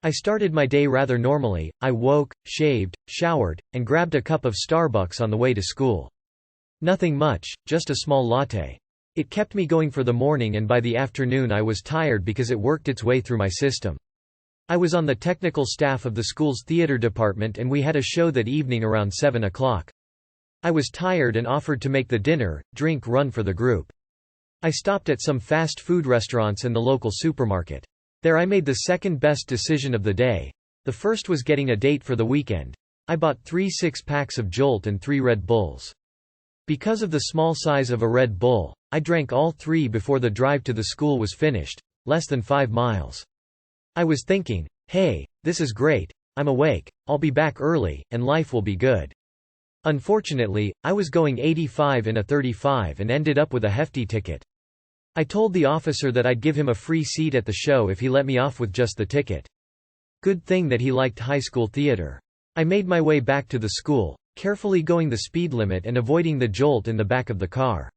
I started my day rather normally. I woke, shaved, showered, and grabbed a cup of Starbucks on the way to school. Nothing much, just a small latte. It kept me going for the morning, and by the afternoon I was tired because it worked its way through my system. I was on the technical staff of the school's theater department, and we had a show that evening around 7 o'clock. I was tired and offered to make the dinner, drink run for the group. I stopped at some fast food restaurants and the local supermarket. There I made the second best decision of the day. The first was getting a date for the weekend. I bought 3 6-packs of Jolt and 3 Red Bulls. Because of the small size of a Red Bull, I drank all 3 before the drive to the school was finished, less than 5 miles. I was thinking, hey, this is great, I'm awake, I'll be back early, and life will be good. Unfortunately, I was going 85 in a 35 and ended up with a hefty ticket. I told the officer that I'd give him a free seat at the show if he let me off with just the ticket. Good thing that he liked high school theater. I made my way back to the school, carefully going the speed limit and avoiding the Jolt in the back of the car.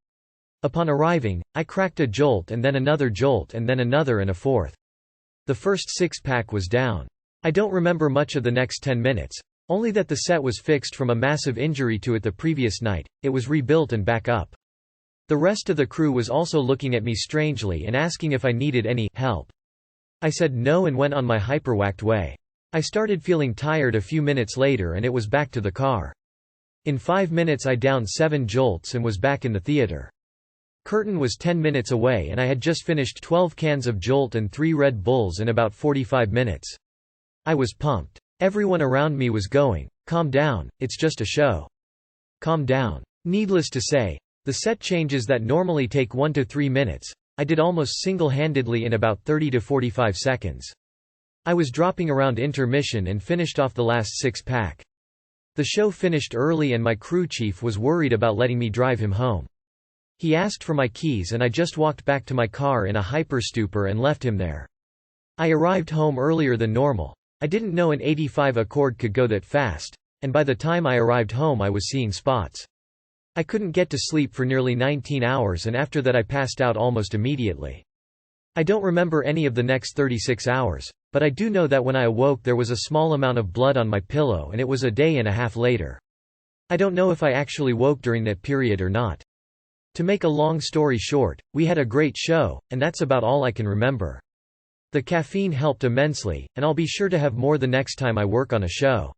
Upon arriving, I cracked a Jolt and then another Jolt and then another and a fourth. The first 6-pack was down. I don't remember much of the next 10 minutes, only that the set was fixed from a massive injury to it the previous night. It was rebuilt and back up. The rest of the crew was also looking at me strangely and asking if I needed any help. I said no and went on my hyperwhacked way. I started feeling tired a few minutes later and it was back to the car. In 5 minutes I downed 7 Jolts and was back in the theater. Curtain was 10 minutes away and I had just finished 12 cans of Jolt and 3 Red Bulls in about 45 minutes. I was pumped. Everyone around me was going, "Calm down, it's just a show. Calm down." Needless to say, the set changes that normally take 1 to 3 minutes, I did almost single-handedly in about 30 to 45 seconds. I was dropping around intermission and finished off the last 6-pack. The show finished early and my crew chief was worried about letting me drive him home. He asked for my keys and I just walked back to my car in a hyperstupor and left him there. I arrived home earlier than normal. I didn't know an 85 Accord could go that fast, and by the time I arrived home I was seeing spots. I couldn't get to sleep for nearly 19 hours and after that I passed out almost immediately. I don't remember any of the next 36 hours, but I do know that when I awoke there was a small amount of blood on my pillow and it was a day and a half later. I don't know if I actually woke during that period or not. To make a long story short, we had a great show, and that's about all I can remember. The caffeine helped immensely, and I'll be sure to have more the next time I work on a show.